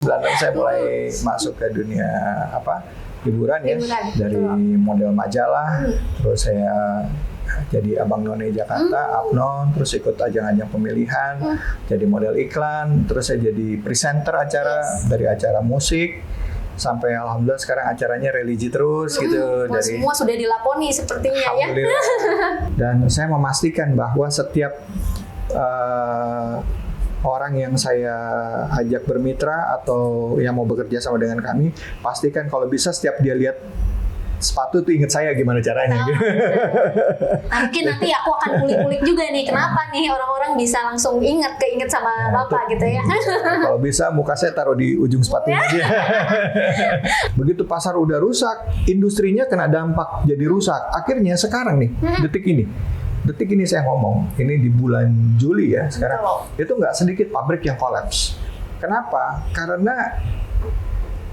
saya mulai masuk ke dunia hiburan ya, dari model majalah, terus saya jadi Abang None Jakarta, Abnon, terus ikut ajang-ajang pemilihan, jadi model iklan, terus saya jadi presenter acara, dari acara musik sampai alhamdulillah sekarang acaranya religi terus gitu. Dari semua sudah dilakoni sepertinya ya. Dan saya memastikan bahwa setiap orang yang saya ajak bermitra atau yang mau bekerja sama dengan kami, pastikan kalau bisa setiap dia lihat sepatu tuh inget saya gimana caranya. Mungkin nanti aku akan kulik-kulik juga nih, kenapa nih orang-orang bisa langsung keinget sama Bapak gitu ya. Kalau bisa muka saya taruh di ujung sepatunya aja. Begitu pasar udah rusak, industrinya kena dampak jadi rusak. Akhirnya sekarang nih, detik ini saya ngomong, ini di bulan Juli ya sekarang, itu nggak sedikit pabrik yang kolaps. Kenapa? Karena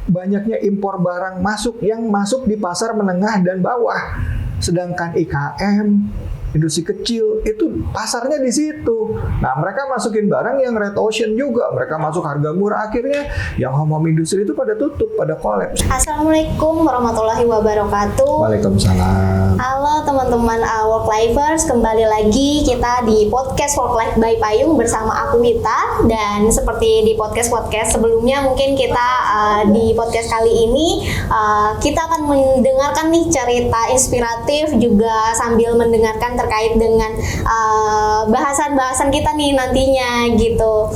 banyaknya impor barang yang masuk di pasar menengah dan bawah. Sedangkan IKM, industri kecil, itu pasarnya di situ. Nah, mereka masukin barang yang red ocean juga. Mereka masuk harga murah. Akhirnya yang home industri itu pada tutup, pada kolaps. Assalamualaikum warahmatullahi wabarakatuh. Waalaikumsalam. Halo teman-teman Work Lifers, kembali lagi kita di podcast Work Life by Payung bersama aku Wita. Dan seperti di podcast-podcast sebelumnya, mungkin kita di podcast kali ini kita akan mendengarkan nih cerita inspiratif juga sambil mendengarkan terkait dengan bahasan-bahasan kita nih nantinya gitu.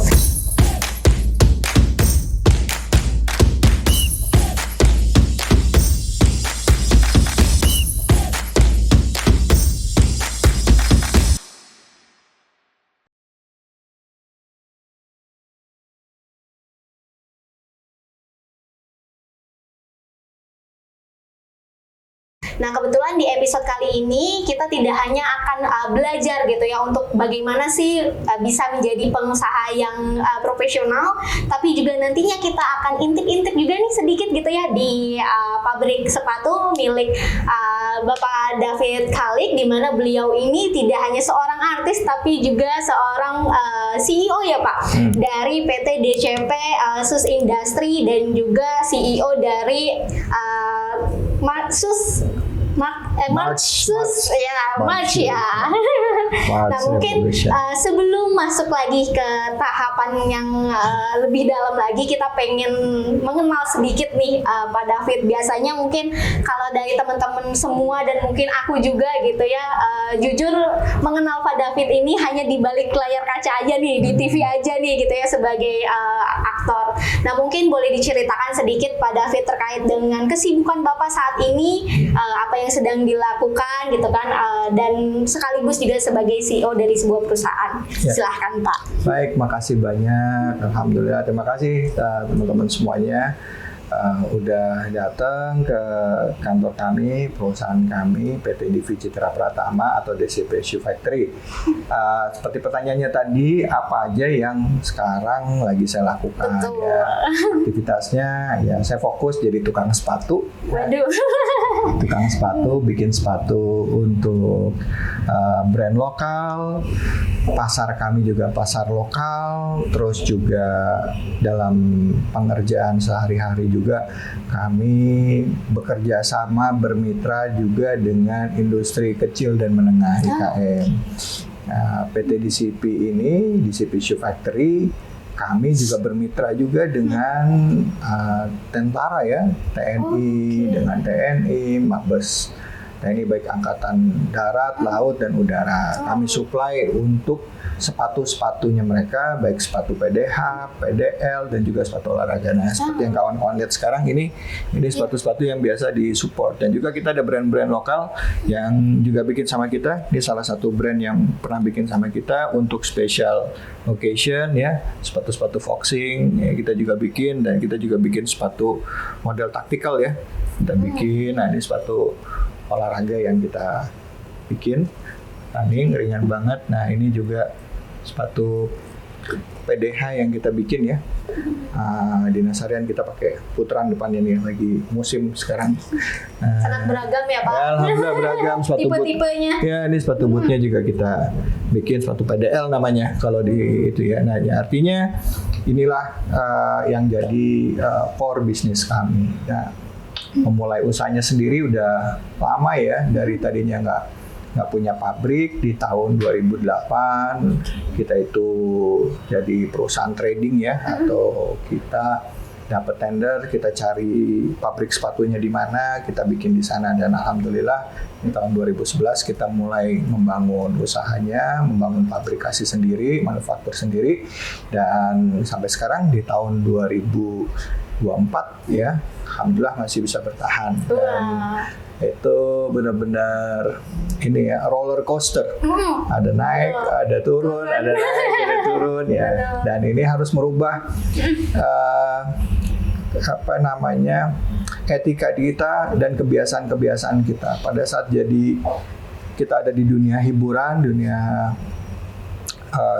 Nah, kebetulan di episode kali ini kita tidak hanya akan belajar gitu ya untuk bagaimana sih bisa menjadi pengusaha yang profesional, tapi juga nantinya kita akan intip-intip juga nih sedikit gitu ya di pabrik sepatu milik Bapak David Khalik, di mana beliau ini tidak hanya seorang artis tapi juga seorang CEO ya Pak, dari PT DCP Shoes Industry dan juga CEO dari March ya. Nah, mungkin sebelum masuk lagi ke tahapan yang lebih dalam lagi, kita pengen mengenal sedikit nih Pak David. Biasanya mungkin kalau dari teman-teman semua dan mungkin aku juga gitu ya, jujur mengenal Pak David ini hanya di balik layar kaca aja nih, di TV aja nih gitu ya sebagai aktor. Nah, mungkin boleh diceritakan sedikit Pak David terkait dengan kesibukan Bapak saat ini, apa yang sedang dilakukan gitu kan, dan sekaligus juga sebagai CEO dari sebuah perusahaan. Ya. Silahkan Pak. Baik, makasih banyak. Alhamdulillah, terima kasih teman-teman semuanya udah datang ke kantor kami, perusahaan kami, PT Divi Citra Pratama atau DCP Shoe Factory. Seperti pertanyaannya tadi, apa aja yang sekarang lagi saya lakukan? Ya, aktivitasnya ya saya fokus jadi tukang sepatu. Waduh. Tukang sepatu, bikin sepatu untuk brand lokal. Pasar kami juga pasar lokal, terus juga dalam pengerjaan sehari-hari juga kami bekerja sama bermitra juga dengan industri kecil dan menengah IKM. Nah, PT DCP ini, DCP Shoe Factory, kami juga bermitra juga dengan tentara ya, TNI, dengan TNI, Mabes TNI baik Angkatan Darat, Laut, dan Udara. Kami supply untuk sepatu-sepatunya mereka, baik sepatu PDH, PDL, dan juga sepatu olahraga. Nah, seperti yang kawan-kawan lihat sekarang ini sepatu-sepatu yang biasa disupport. Dan juga kita ada brand-brand lokal yang juga bikin sama kita. Ini salah satu brand yang pernah bikin sama kita untuk special occasion ya, sepatu-sepatu boxing ya, kita juga bikin, dan kita juga bikin sepatu model taktikal ya. Kita bikin, nah ini sepatu olahraga yang kita bikin, running ringan banget. Nah, ini juga sepatu PDH yang kita bikin ya. Di Nasarian kita pakai putaran depannya nih lagi musim sekarang. Sangat beragam ya Pak. Ya, alhamdulillah beragam. Sepatu boot. Tipe-tipenya. Ya, ini sepatu bootnya juga kita bikin sepatu PDL namanya kalau di itu ya. Nah, ya, artinya inilah yang jadi core bisnis kami. Ya, memulai usahanya sendiri udah lama ya, dari tadinya nggak punya pabrik. Di tahun 2008 kita itu jadi perusahaan trading ya, atau kita dapat tender, kita cari pabrik sepatunya di mana, kita bikin di sana, dan alhamdulillah di tahun 2011 kita mulai membangun usahanya, membangun pabrikasi sendiri, manufaktur sendiri, dan sampai sekarang di tahun 2024 ya, alhamdulillah masih bisa bertahan. Dan itu benar-benar ini ya, roller coaster. Ada naik, ada turun, ada naik, ada turun ya. Dan ini harus merubah etika kita dan kebiasaan-kebiasaan kita. Pada saat jadi kita ada di dunia hiburan,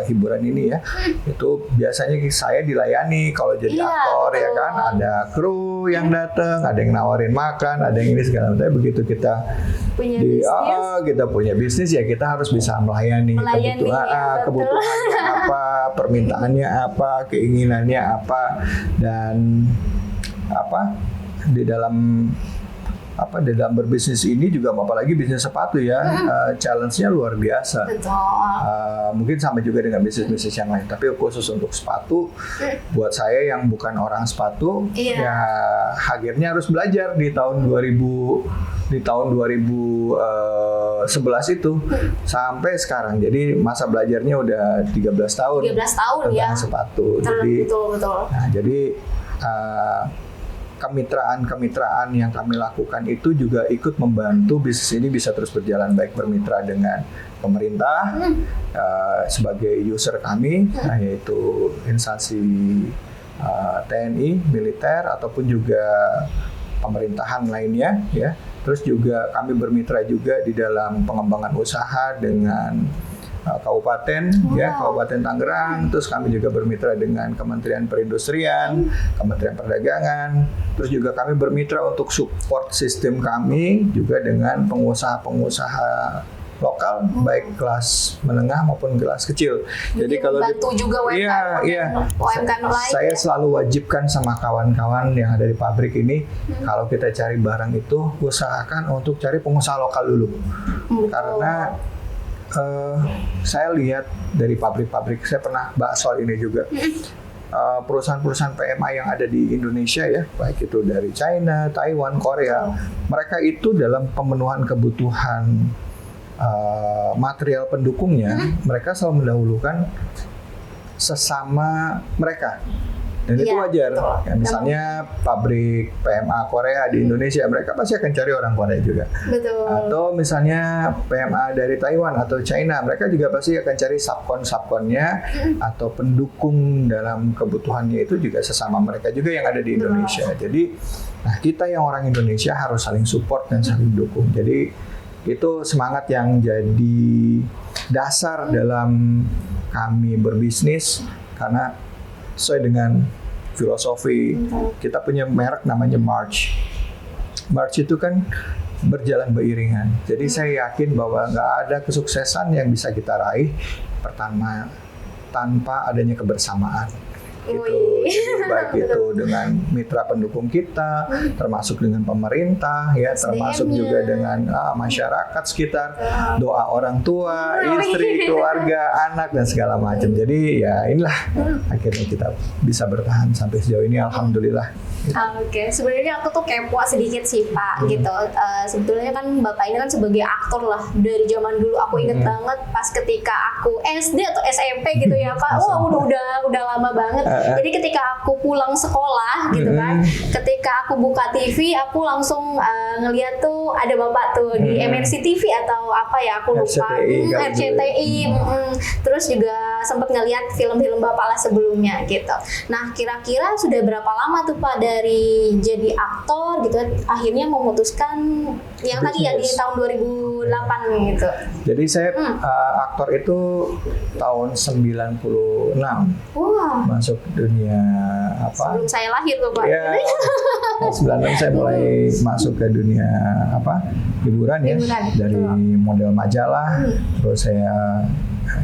hiburan ini ya, itu biasanya saya dilayani kalau jadi aktor ya kan, ada kru yang datang, ada yang nawarin makan, ada yang ini segala macam. Begitu kita kita punya bisnis ya, kita harus bisa melayani kebutuhannya apa, permintaannya apa, keinginannya apa, dan di dalam berbisnis ini juga, apalagi bisnis sepatu ya, challenge-nya luar biasa. Mungkin sama juga dengan bisnis-bisnis yang lain, tapi khusus untuk sepatu, buat saya yang bukan orang sepatu, ya akhirnya harus belajar di tahun 2011 itu sampai sekarang. Jadi masa belajarnya udah 13 tahun. 13 tahun ya. Sepatu. Betul. Nah, jadi kemitraan yang kami lakukan itu juga ikut membantu bisnis ini bisa terus berjalan baik, bermitra dengan pemerintah sebagai user kami, yaitu instansi TNI, militer, ataupun juga pemerintahan lainnya ya. Terus juga kami bermitra juga di dalam pengembangan usaha dengan kabupaten ya, Kabupaten Tangerang. Terus kami juga bermitra dengan Kementerian Perindustrian, Kementerian Perdagangan. Terus juga kami bermitra untuk support sistem kami juga dengan pengusaha-pengusaha lokal, baik kelas menengah maupun kelas kecil. Jadi kalau juga UMKM lain. Saya selalu wajibkan sama kawan-kawan yang ada di pabrik ini, kalau kita cari barang itu usahakan untuk cari pengusaha lokal dulu. Karena saya lihat dari pabrik-pabrik, saya pernah bahas soal ini juga. Perusahaan-perusahaan PMI yang ada di Indonesia ya, baik itu dari China, Taiwan, Korea, mereka itu dalam pemenuhan kebutuhan material pendukungnya, mereka selalu mendahulukan sesama mereka. Dan itu wajar. Ya, misalnya pabrik PMA Korea di Indonesia, mereka pasti akan cari orang Korea juga. Betul. Atau misalnya PMA dari Taiwan atau China, mereka juga pasti akan cari subkon-subkonnya atau pendukung dalam kebutuhannya itu juga sesama mereka juga yang ada di Indonesia. Jadi, nah kita yang orang Indonesia harus saling support dan saling dukung. Jadi itu semangat yang jadi dasar dalam kami berbisnis, karena sesuai dengan filosofi kita punya merek namanya March. March itu kan berjalan beriringan. Jadi saya yakin bahwa nggak ada kesuksesan yang bisa kita raih pertama tanpa adanya kebersamaan. Gitu. Jadi baik itu dengan mitra pendukung kita, termasuk dengan pemerintah, ya, termasuk juga dengan masyarakat sekitar, doa orang tua, istri, keluarga, anak, dan segala macam. Jadi ya inilah akhirnya kita bisa bertahan sampai sejauh ini, alhamdulillah. Oke, sebenarnya aku tuh kepo sedikit sih Pak, gitu. Sebetulnya kan Bapak ini kan sebagai aktor lah dari zaman dulu. Aku inget banget pas ketika aku SD atau SMP gitu ya Pak. Wah, udah lama banget. Jadi ketika aku pulang sekolah gitu kan, ketika aku buka TV, aku langsung ngeliat tuh ada Bapak tuh di MNC TV atau apa ya, aku lupa. RCTI. Terus juga sempat ngeliat film-film Bapak lah sebelumnya gitu. Nah, kira-kira sudah berapa lama tuh Pak dari jadi aktor gitu, akhirnya memutuskan yang tadi ya di tahun 2008 gitu. Jadi saya aktor itu tahun 96. Wah. Masuk dunia apa? Sebelum saya lahir tuh Pak. Ya, tahun 96 saya mulai masuk ke dunia apa? Hiburan ya. Hiburan, Dari betul. model majalah, terus saya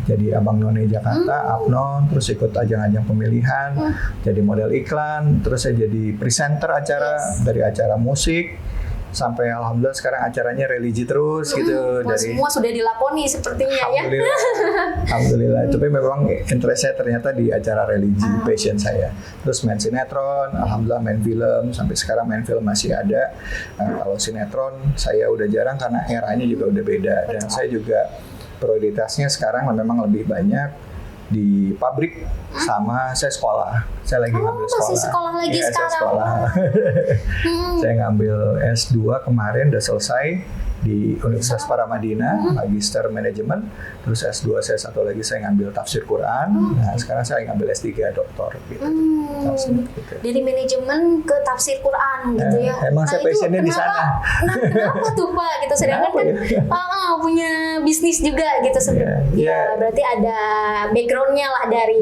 jadi Abang None Jakarta, Abnon, terus ikut ajang-ajang pemilihan, jadi model iklan, terus saya jadi presenter acara, dari acara musik, sampai alhamdulillah sekarang acaranya religi terus gitu. Wah, Dari semua sudah dilakoni sepertinya ya. Alhamdulillah, alhamdulillah. Tapi memang interest saya ternyata di acara religi, passion saya. Terus main sinetron, alhamdulillah main film, sampai sekarang main film masih ada. Kalau sinetron saya udah jarang karena eranya juga udah beda. Dan saya juga prioritasnya sekarang memang lebih banyak di pabrik sama saya sekolah. Saya lagi ngambil sekolah. Masih sekolah lagi Iya, saya sekarang. sekolah. Saya ngambil S2 kemarin udah selesai di Universitas Paramadina, Magister Manajemen. Terus S2 saya satu lagi saya ngambil tafsir Quran. Nah, sekarang saya ngambil S3 doktor gitu. Tafsir, gitu. Dari manajemen ke tafsir Quran gitu ya. Emang saya itu passionnya di kenapa- sana. Kenapa tuh Pak? Gitu sedangkan Kenapa kan punya bisnis juga gitu. Iya. Berarti ada backgroundnya lah dari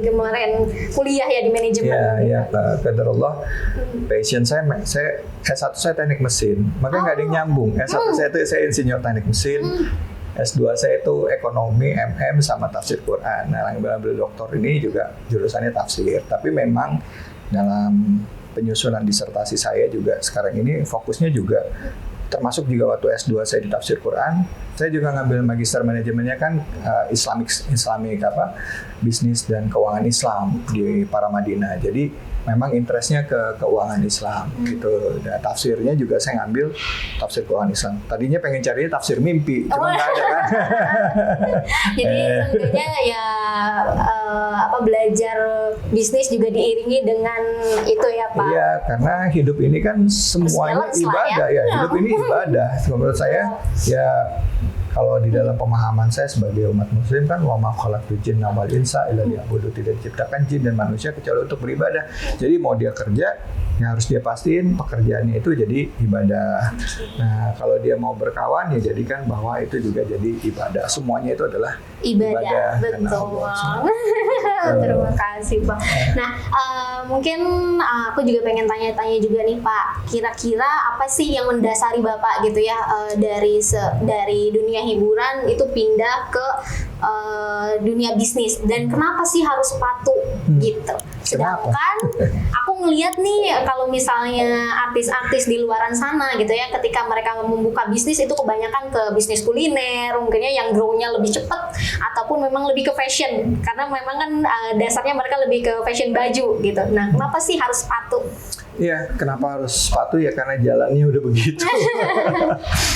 kemarin kuliah ya di manajemen. Iya, qadarullah. Passion saya S1 saya teknik mesin. Makanya nggak ada yang nyambung. S1 saya insinyur teknik mesin. S2 saya itu ekonomi, MM sama tafsir Quran. Nah, yang ambil doktor ini juga jurusannya tafsir. Tapi memang dalam penyusunan disertasi saya juga sekarang ini fokusnya juga termasuk juga waktu S2 saya di tafsir Quran, saya juga ngambil magister manajemennya kan Islamic apa bisnis dan keuangan Islam di Paramadina. Jadi memang interestnya ke keuangan Islam gitu. Dan tafsirnya juga saya ngambil tafsir keuangan Islam. Tadinya pengen cari tafsir mimpi, cuma nggak ada kan. Jadi sebenarnya ya belajar bisnis juga diiringi dengan itu ya Pak. Iya, karena hidup ini kan semuanya Balance lah ibadah ya. Hidup ini ibadah. Menurut saya ya kalau di dalam pemahaman saya sebagai umat muslim kan wa ma khalaqtul jinna wal insa illa liya'budun, tidak diciptakan jin dan manusia kecuali untuk beribadah. Jadi mau dia kerja ya harus dia pastiin pekerjaannya itu jadi ibadah. Nah, kalau dia mau berkawan ya jadikan bahwa itu juga jadi ibadah. Semuanya itu adalah ibadah. Betul. Terima kasih Pak. Nah, mungkin aku juga pengen tanya-tanya juga nih Pak. Kira-kira apa sih yang mendasari Bapak gitu ya dari dunia hiburan itu pindah ke dunia bisnis, dan kenapa sih harus sepatu gitu? Sedangkan aku ngelihat nih kalau misalnya artis-artis di luaran sana gitu ya, ketika mereka membuka bisnis itu kebanyakan ke bisnis kuliner, mungkinnya yang grow-nya lebih cepat ataupun memang lebih ke fashion, karena memang kan dasarnya mereka lebih ke fashion baju gitu. Nah, kenapa sih harus sepatu? Iya, kenapa harus sepatu ya karena jalannya udah begitu.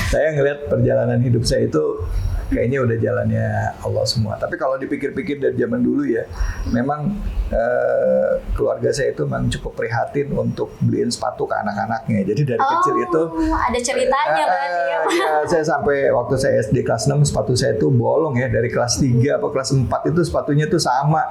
Saya ngelihat perjalanan hidup saya itu kayaknya udah jalannya Allah semua. Tapi kalau dipikir-pikir dari zaman dulu ya, memang keluarga saya itu memang cukup prihatin untuk beliin sepatu ke anak-anaknya. Jadi dari kecil itu ada ceritanya berarti ya. Iya, saya sampai waktu saya SD kelas 6 sepatu saya itu bolong ya, dari kelas 3 atau kelas 4 itu sepatunya tuh sama.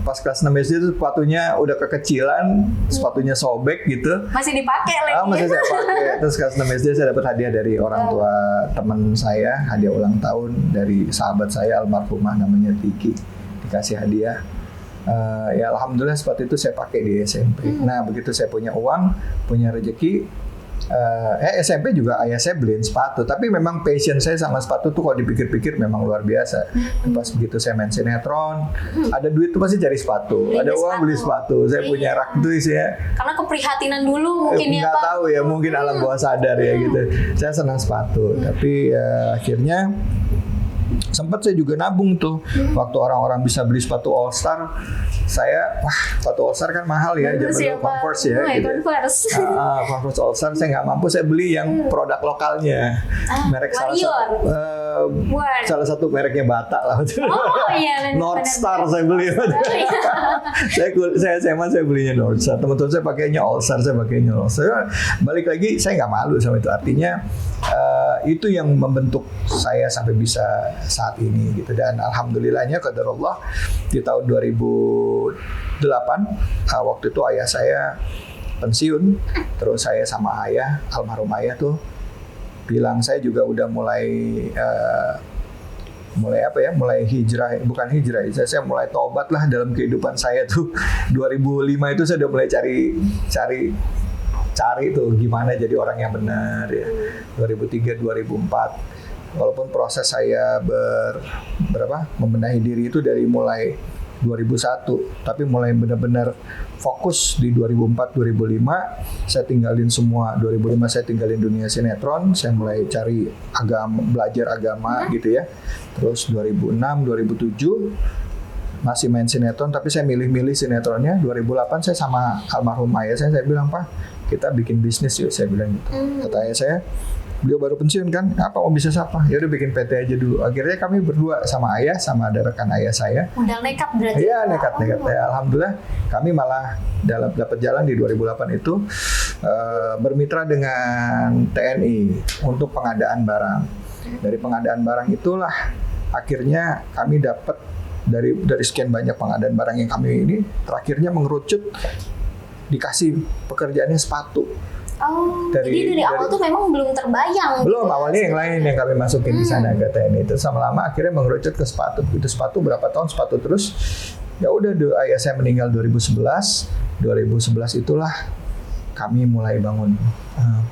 Pas kelas 6 SD itu sepatunya udah kekecilan, sepatunya sobek gitu. Masih dipakai lagi. Masih saya pakai. Terus kelas 6 SD saya dapat hadiah dari orang tua teman saya, hadiah ulang tahun dari sahabat saya almarhumah namanya Tiki, dikasih hadiah. Ya alhamdulillah sepatu itu saya pakai di SMP. Nah begitu saya punya uang, punya rezeki, SMP juga ayah saya beliin sepatu. Tapi memang passion saya sama sepatu tuh kalau dipikir-pikir memang luar biasa. Pas begitu saya main sinetron, ada duit tuh pasti cari sepatu. Ada uang beli sepatu. Saya punya rak tuh isinya. Karena keprihatinan dulu mungkin ya Pak. Nggak tahu ya, mungkin alam bawah sadar ya gitu. Saya senang sepatu, tapi akhirnya sempat saya juga nabung tuh. Waktu orang-orang bisa beli sepatu All Star, saya sepatu All Star kan mahal ya, zaman dulu Converse ya. Gitu. Converse All Star saya nggak mampu, saya beli yang produk lokalnya, merek salah satu mereknya Bata lah. North Star saya beli. Saya SMA saya belinya North Star. Teman-teman saya pakainya All Star, saya pakainya All Star. Balik lagi saya nggak malu sama itu. Artinya itu yang membentuk saya sampai bisa saat ini gitu. Dan alhamdulillahnya qadarullah di tahun 2008 waktu itu ayah saya pensiun, terus saya sama ayah, almarhum ayah tuh bilang saya juga udah mulai mulai apa ya, mulai hijrah, bukan hijrah, saya mulai tobat lah dalam kehidupan saya tuh 2005 itu saya udah mulai cari tuh gimana jadi orang yang benar ya. 2003 2004 walaupun proses saya membenahi diri itu dari mulai 2001, tapi mulai benar-benar fokus di 2004 2005 saya tinggalin semua. 2005 saya tinggalin dunia sinetron, saya mulai cari belajar agama gitu ya. Terus 2006 2007 masih main sinetron, tapi saya milih-milih sinetronnya. 2008 saya sama almarhum ayah saya bilang, Pak, kita bikin bisnis yuk, saya bilang gitu. Kata ayah saya, beliau baru pensiun kan, apa mau bisnis apa? Ya udah bikin PT aja dulu. Akhirnya kami berdua sama ayah, sama ada rekan ayah saya. Modal nekat berarti. Iya, nekat. Ya, alhamdulillah kami malah dapat jalan di 2008 itu bermitra dengan TNI untuk pengadaan barang. Dari pengadaan barang itulah akhirnya kami dapat dari sekian banyak pengadaan barang yang kami ini, terakhirnya mengerucut dikasih pekerjaannya sepatu. Oh, jadi dari awal tuh memang belum terbayang. Belum, gitu, awalnya yang lain yang kami masukin di sana ke TNI itu. Sama lama akhirnya mengerucut ke sepatu. Begitu sepatu berapa tahun sepatu terus. Ya udah, ayah saya meninggal 2011 itulah kami mulai bangun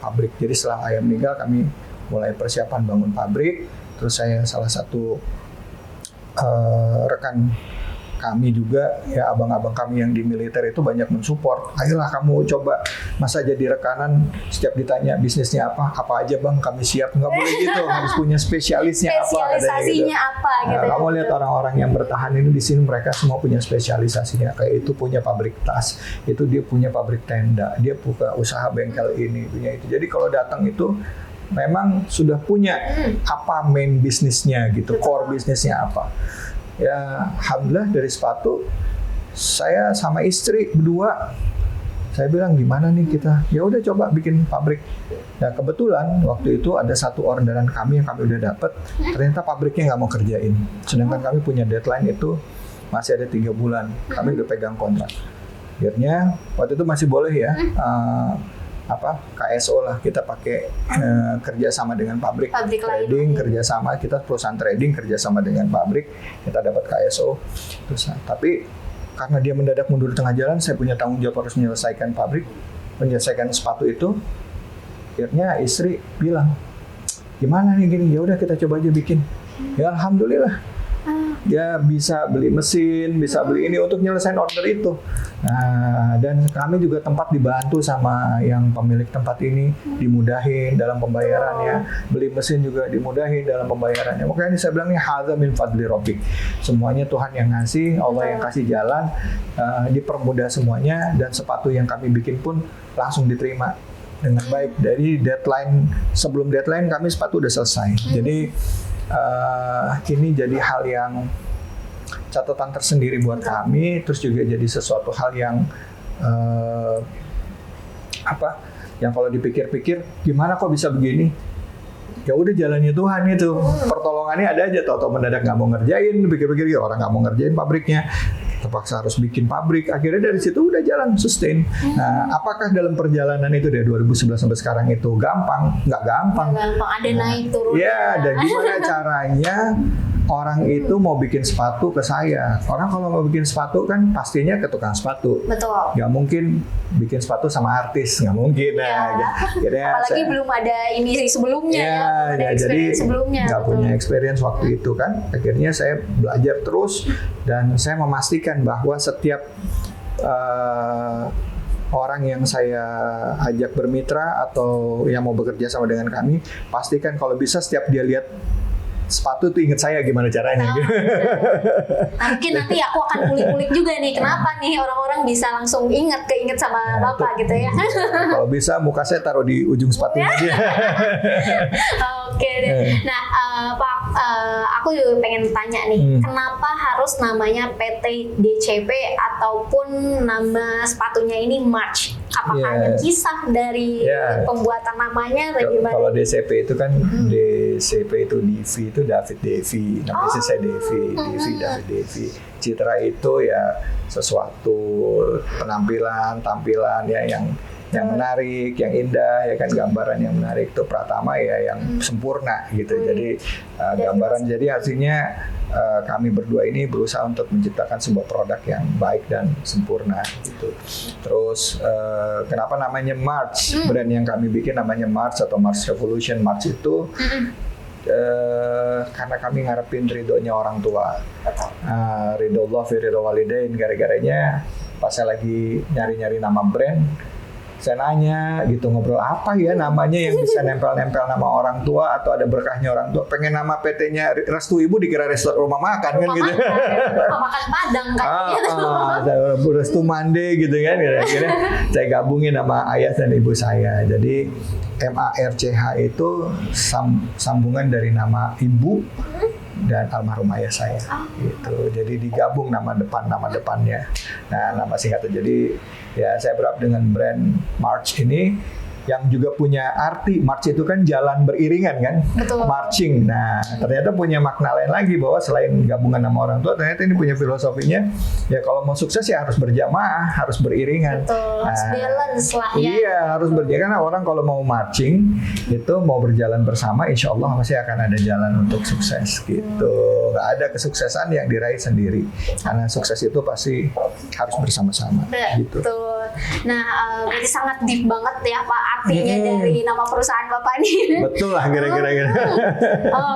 pabrik. Jadi setelah ayah meninggal kami mulai persiapan bangun pabrik. Terus saya salah satu rekan kami juga, ya abang-abang kami yang di militer itu banyak mensupport. Ayolah kamu coba, masa jadi rekanan setiap ditanya bisnisnya apa aja bang, kami siap. Nggak boleh gitu, harus punya spesialisnya apa. Spesialisasinya apa gitu. Kamu lihat orang-orang yang bertahan ini di sini, mereka semua punya spesialisasinya. Kayak itu punya pabrik tas, itu dia punya pabrik tenda, dia buka usaha bengkel ini, punya itu. Jadi kalau datang itu memang sudah punya apa main bisnisnya gitu, core bisnisnya apa. Ya, alhamdulillah dari sepatu saya sama istri berdua, saya bilang gimana nih kita, ya udah coba bikin pabrik. Nah kebetulan waktu itu ada satu orderan kami yang kami udah dapat, ternyata pabriknya nggak mau kerjain, sedangkan kami punya deadline itu masih ada 3 bulan, kami udah pegang kontrak. Akhirnya waktu itu masih boleh ya, KSO lah, kita pakai kerjasama dengan pabrik trading, kerjasama kita perusahaan trading kerjasama dengan pabrik, kita dapat KSO. Terus, tapi karena dia mendadak mundur di tengah jalan, saya punya tanggung jawab harus menyelesaikan menyelesaikan sepatu itu. Akhirnya istri bilang, gimana nih gini, ya udah kita coba aja bikin. Ya alhamdulillah. Dia bisa beli mesin, bisa beli ini untuk nyelesain order itu. Nah, dan kami juga tempat dibantu sama yang pemilik tempat ini, dimudahin dalam pembayarannya. Beli mesin juga dimudahin dalam pembayarannya. Makanya saya bilang nih, hadza min fadli rabbik. Semuanya Tuhan yang ngasih, Allah yang kasih jalan, dipermudah semuanya, dan sepatu yang kami bikin pun langsung diterima dengan baik. Dari sebelum deadline kami sepatu udah selesai. Jadi ini jadi hal yang catatan tersendiri buat kami, terus juga jadi sesuatu hal yang yang kalau dipikir-pikir gimana kok bisa begini, ya udah jalannya Tuhan itu, pertolongannya ada aja. Tau-tau mendadak nggak mau ngerjain, pikir-pikir ya orang nggak mau ngerjain pabriknya, terpaksa harus bikin pabrik. Akhirnya dari situ udah jalan sustain. Nah, apakah dalam perjalanan itu dari 2011 sampai sekarang itu gampang? Nggak gampang. Ada naik turun. Ya, dan gimana caranya orang itu mau bikin sepatu ke saya? Orang kalau mau bikin sepatu kan pastinya ke tukang sepatu. Betul. Nggak mungkin bikin sepatu sama artis, nggak mungkin. Ya. Apalagi belum ada ini sebelumnya. Jadi nggak punya experience waktu itu kan. Akhirnya saya belajar terus, dan saya memastikan bahwa setiap orang yang saya ajak bermitra atau yang mau bekerja sama dengan kami, pastikan kalau bisa setiap dia lihat sepatu tuh inget saya gimana caranya. Mungkin nanti aku akan kulik-kulik juga nih, kenapa nih orang-orang bisa langsung keinget sama Bapak gitu ya. Kalau bisa muka saya taruh di ujung sepatunya aja. Oke deh. Nah, Pak, aku juga pengen tanya nih, kenapa harus namanya PT DCP ataupun nama sepatunya ini March? Apakah ada kisah dari pembuatan namanya atau gimana? Kalau DCP itu kan DCP itu Divi, itu David Devi, namanya saya Devi, David Devi. Citra itu ya sesuatu tampilan ya yang menarik, yang indah, ya kan, gambaran yang menarik itu Pratama ya, yang sempurna gitu. Jadi gambaran, jadi artinya kami berdua ini berusaha untuk menciptakan sebuah produk yang baik dan sempurna gitu. Terus kenapa namanya March? Brand yang kami bikin namanya March atau March Revolution. March itu karena kami ngarepin ridhonya orang tua. Ridho Allah fi ridho walidain. Gara-garanya pas saya lagi nyari-nyari nama brand, saya nanya gitu, ngobrol apa ya namanya yang bisa nempel-nempel nama orang tua atau ada berkahnya orang tua. Pengen nama PT-nya Restu Ibu dikira restoran rumah makan kan gitu. Rumah makan Padang kan. Restu Mande gitu kan. Akhirnya saya gabungin nama ayah dan ibu saya. Jadi MARCH itu sambungan dari nama ibu dan almarhum ayah saya gitu. Jadi digabung nama depannya. Nah, nama singkatnya. Jadi ya saya berharap dengan brand March ini yang juga punya arti. March itu kan jalan beriringan kan. Betul. Marching. Nah, ternyata punya makna lain lagi bahwa selain gabungan nama orang tua, ternyata ini punya filosofinya. Ya kalau mau sukses ya harus berjamaah, harus beriringan. Betul. Harus balance lah ya. Iya, harus berjalan. Karena orang kalau mau marching itu mau berjalan bersama, insya Allah pasti akan ada jalan untuk sukses gitu. Gak ada kesuksesan yang diraih sendiri. Karena sukses itu pasti harus bersama-sama. Gitu. Betul. Nah, berarti sangat deep banget ya Pak artinya dari nama perusahaan Bapak ini. Betul lah kira-kira.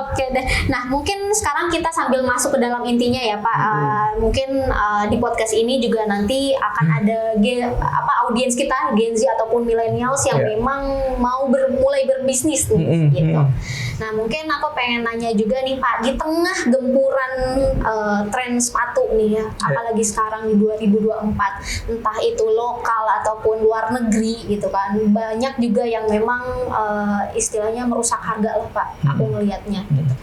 Oke deh. Nah, mungkin sekarang kita sambil masuk ke dalam intinya ya Pak. Mungkin di podcast ini juga nanti akan ada audiens kita Gen Z ataupun millennials yang memang mau mulai berbisnis nih gitu. Nah, mungkin aku pengen nanya juga nih Pak, di tengah gempuran tren sepatu nih ya, apalagi sekarang di 2024, entah itu lokal ataupun luar negeri gitu kan, banyak juga yang memang istilahnya merusak harga lah Pak, aku ngelihatnya gitu.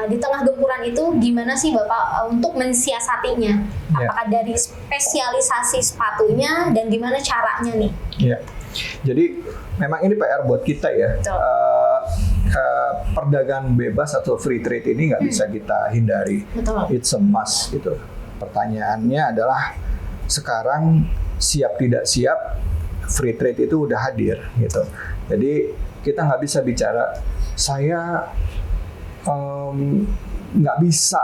Di tengah gempuran itu gimana sih Bapak untuk mensiasatinya? Apakah dari spesialisasi sepatunya dan gimana caranya nih? Jadi memang ini PR buat kita ya. Perdagangan bebas atau free trade ini nggak bisa kita hindari. Betul. It's a must gitu. Pertanyaannya adalah sekarang siap tidak siap free trade itu udah hadir gitu. Jadi kita nggak bisa bicara saya nggak bisa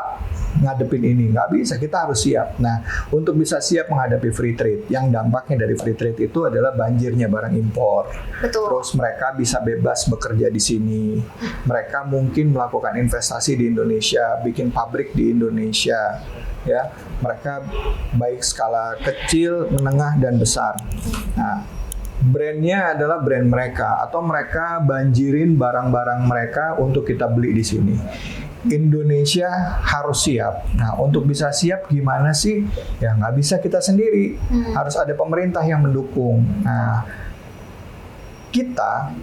ngadepin ini, nggak bisa, kita harus siap. Nah, untuk bisa siap menghadapi free trade, yang dampaknya dari free trade itu adalah banjirnya barang impor. Betul. Terus mereka bisa bebas bekerja di sini, mereka mungkin melakukan investasi di Indonesia, bikin pabrik di Indonesia, ya, mereka baik skala kecil, menengah dan besar. Nah, brandnya adalah brand mereka, atau mereka banjirin barang-barang mereka untuk kita beli di sini. Indonesia harus siap. Nah, untuk bisa siap gimana sih? Ya nggak bisa kita sendiri. Harus ada pemerintah yang mendukung. Nah, kita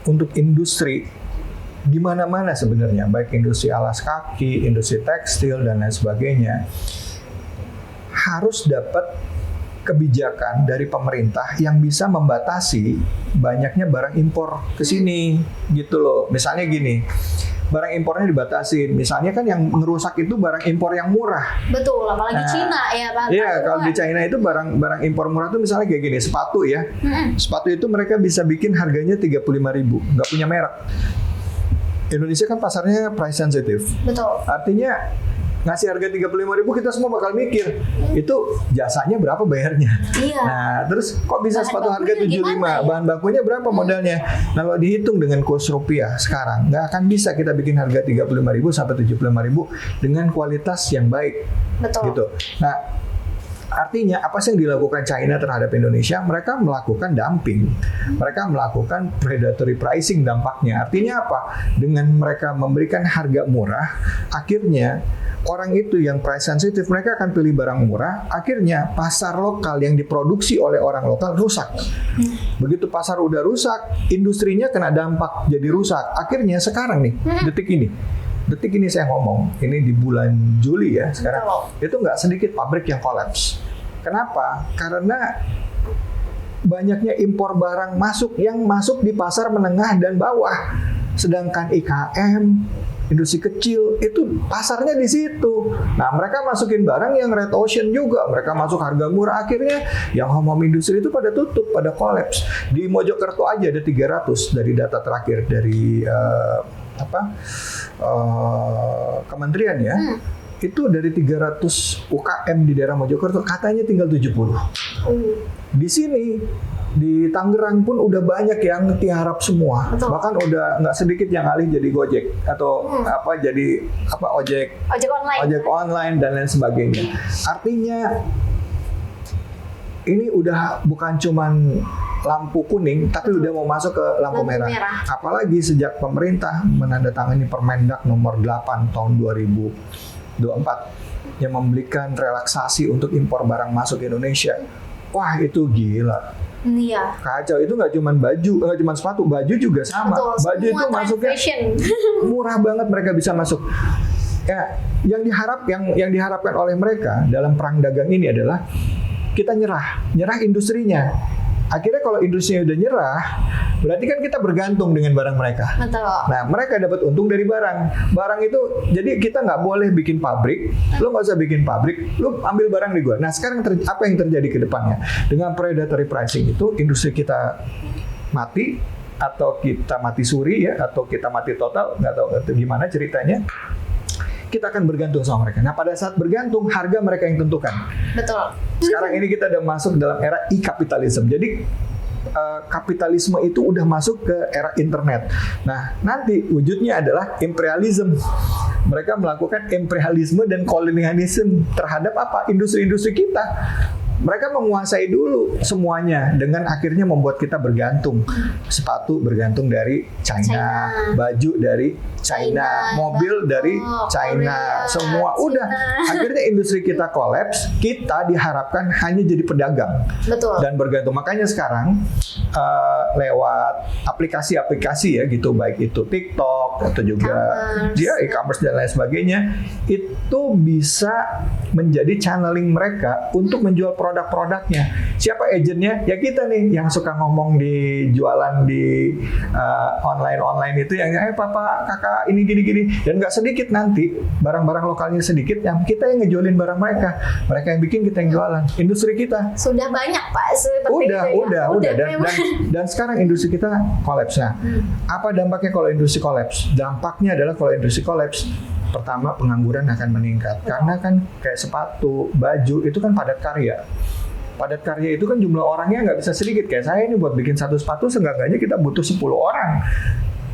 untuk industri di mana-mana sebenarnya, baik industri alas kaki, industri tekstil dan lain sebagainya, harus dapat kebijakan dari pemerintah yang bisa membatasi banyaknya barang impor ke sini gitu loh. Misalnya gini, barang impornya dibatasi. Misalnya kan yang ngerusak itu barang impor yang murah. Betul, apalagi Cina ya Pak. Iya, kalau di China itu barang impor murah itu misalnya kayak gini, sepatu ya. Sepatu itu mereka bisa bikin harganya 35.000, nggak punya merek. Indonesia kan pasarnya price sensitive. Betul. Artinya ngasih harga 35.000 kita semua bakal mikir itu jasanya berapa bayarnya. Iya. Nah, terus kok bisa sepatu harga 75? Ya? Bahan bakunya berapa modalnya? Nah, kalau dihitung dengan kurs rupiah sekarang, nggak akan bisa kita bikin harga 35.000 sampai 75.000 dengan kualitas yang baik. Betul. Gitu. Nah, artinya apa sih yang dilakukan China terhadap Indonesia? Mereka melakukan dumping, mereka melakukan predatory pricing dampaknya. Artinya apa? Dengan mereka memberikan harga murah, akhirnya orang itu yang price sensitive mereka akan pilih barang murah. Akhirnya pasar lokal yang diproduksi oleh orang lokal rusak. Begitu pasar udah rusak, industrinya kena dampak jadi rusak. Akhirnya sekarang nih, detik ini saya ngomong, ini di bulan Juli ya sekarang, itu nggak sedikit pabrik yang kolaps. Kenapa? Karena banyaknya impor barang yang masuk di pasar menengah dan bawah. Sedangkan IKM, industri kecil, itu pasarnya di situ. Nah, mereka masukin barang yang red ocean juga, mereka masuk harga murah, akhirnya yang home industri itu pada tutup, pada kolaps. Di Mojokerto aja ada 300 dari data terakhir dari kementerian ya. Itu dari 300 UKM di daerah Mojokerto katanya tinggal 70. Di sini di Tangerang pun udah banyak yang tiarap semua. Betul. Bahkan udah nggak sedikit yang alih jadi Gojek atau ojek online dan lain sebagainya. Artinya ini udah bukan cuman lampu kuning, tapi udah mau masuk ke lampu merah. Apalagi sejak pemerintah menandatangani Permendak nomor 8 tahun 2024 yang memberikan relaksasi untuk impor barang masuk Indonesia. Wah, itu gila. Iya. Kacau, itu nggak cuma baju, nggak cuma sepatu, baju juga sama. Betul, baju itu masuknya murah banget, mereka bisa masuk. Ya, yang diharapkan oleh mereka dalam perang dagang ini adalah kita nyerah industrinya. Akhirnya kalau industrinya udah nyerah, berarti kan kita bergantung dengan barang mereka. Betul. Nah, mereka dapat untung dari barang. Barang itu, jadi kita nggak boleh bikin pabrik. Lo nggak usah bikin pabrik, lo ambil barang di gua. Nah, sekarang apa yang terjadi ke depannya? Dengan predatory pricing itu, industri kita mati, atau kita mati suri ya, atau kita mati total, nggak tahu gimana ceritanya. Kita akan bergantung sama mereka. Nah, pada saat bergantung, harga mereka yang tentukan. Betul. Sekarang ini kita udah masuk dalam era e-kapitalisme. Jadi kapitalisme itu udah masuk ke era internet. Nah, nanti wujudnya adalah imperialisme. Mereka melakukan imperialisme dan kolonialisme terhadap apa? Industri-industri kita. Mereka menguasai dulu semuanya dengan akhirnya membuat kita bergantung. Sepatu bergantung dari China. Baju dari China. Mobil dari China. Semua udah. Akhirnya industri kita kolaps, kita diharapkan hanya jadi pedagang. Betul. Dan bergantung. Makanya sekarang lewat aplikasi-aplikasi ya gitu, baik itu TikTok atau juga dia e-commerce dan lain sebagainya, itu bisa menjadi channeling mereka untuk menjual produk-produknya. Siapa agennya? Ya kita nih yang suka ngomong di jualan di online itu yang papa kakak ini gini-gini, dan nggak sedikit nanti barang-barang lokalnya sedikit yang kita yang ngejualin barang mereka yang bikin, kita yang jualan. Industri kita sudah banyak Pak seperti udah dan sekarang industri kita kolaps. Nah, apa dampaknya kalau industri kolaps? Dampaknya adalah kalau industri kolaps, pertama pengangguran akan meningkat. Karena kan kayak sepatu, baju itu kan padat karya. Padat karya itu kan jumlah orangnya nggak bisa sedikit. Kayak saya ini buat bikin satu sepatu seenggaknya kita butuh 10 orang.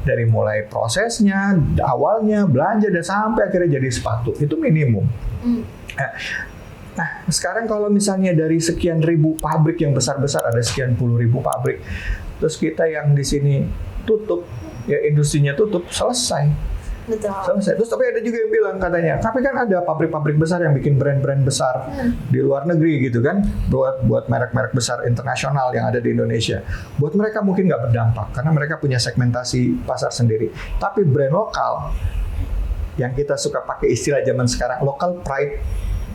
Dari mulai prosesnya, awalnya, belanja, dan sampai akhirnya jadi sepatu. Itu minimum. Nah, sekarang kalau misalnya dari sekian ribu pabrik yang besar-besar, ada sekian puluh ribu pabrik, terus kita yang di sini tutup, ya industrinya tutup, selesai. Betul. Selesai. Terus tapi ada juga yang bilang katanya, tapi kan ada pabrik-pabrik besar yang bikin brand-brand besar di luar negeri gitu kan, buat merek-merek besar internasional yang ada di Indonesia. Buat mereka mungkin nggak berdampak karena mereka punya segmentasi pasar sendiri. Tapi brand lokal yang kita suka pakai istilah zaman sekarang, local pride,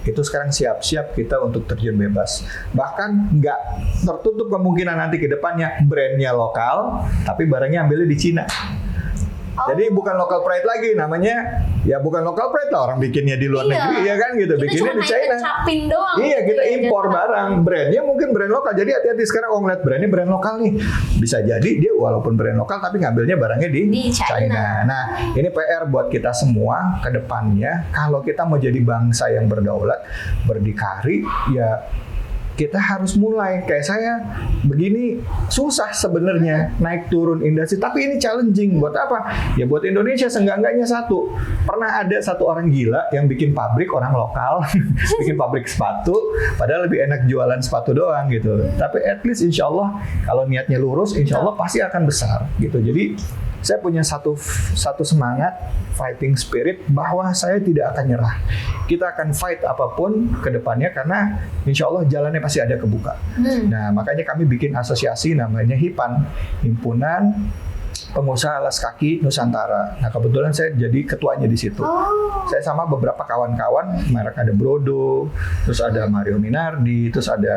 itu sekarang siap-siap kita untuk terjun bebas. Bahkan nggak tertutup kemungkinan nanti ke depannya brandnya lokal, tapi barangnya ambilnya di Cina. Jadi bukan local pride lagi, namanya ya bukan local pride lah, orang bikinnya di luar negeri ya kan gitu, kita bikinnya di China. Doang, iya, kita impor barang, brandnya mungkin brand lokal. Jadi hati-hati sekarang ngeliat brandnya brand lokal nih, bisa jadi dia walaupun brand lokal tapi ngambilnya barangnya di China. Nah, ini PR buat kita semua ke depannya. Kalau kita mau jadi bangsa yang berdaulat, berdikari, ya kita harus mulai. Kayak saya begini susah sebenarnya naik turun industri, tapi ini challenging. Buat apa? Ya buat Indonesia seenggak-enggaknya satu. Pernah ada satu orang gila yang bikin pabrik, orang lokal bikin pabrik sepatu, padahal lebih enak jualan sepatu doang gitu. Tapi at least insya Allah kalau niatnya lurus, insya Allah pasti akan besar gitu. Jadi saya punya satu semangat, fighting spirit, bahwa saya tidak akan nyerah. Kita akan fight apapun ke depannya karena insya Allah jalannya pasti ada kebuka. Nah, makanya kami bikin asosiasi namanya HIPAN, Himpunan pengusaha alas kaki Nusantara. Nah kebetulan saya jadi ketuanya di situ. Saya sama beberapa kawan-kawan, merek ada Brodo, terus ada Mario Minardi, terus ada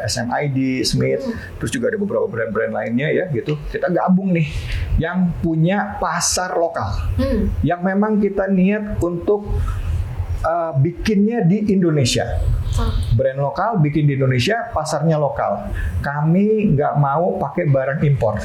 SMID, Smith, terus juga ada beberapa brand-brand lainnya ya gitu. Kita gabung nih yang punya pasar lokal, yang memang kita niat untuk bikinnya di Indonesia. Brand lokal bikin di Indonesia, pasarnya lokal. Kami nggak mau pakai barang impor.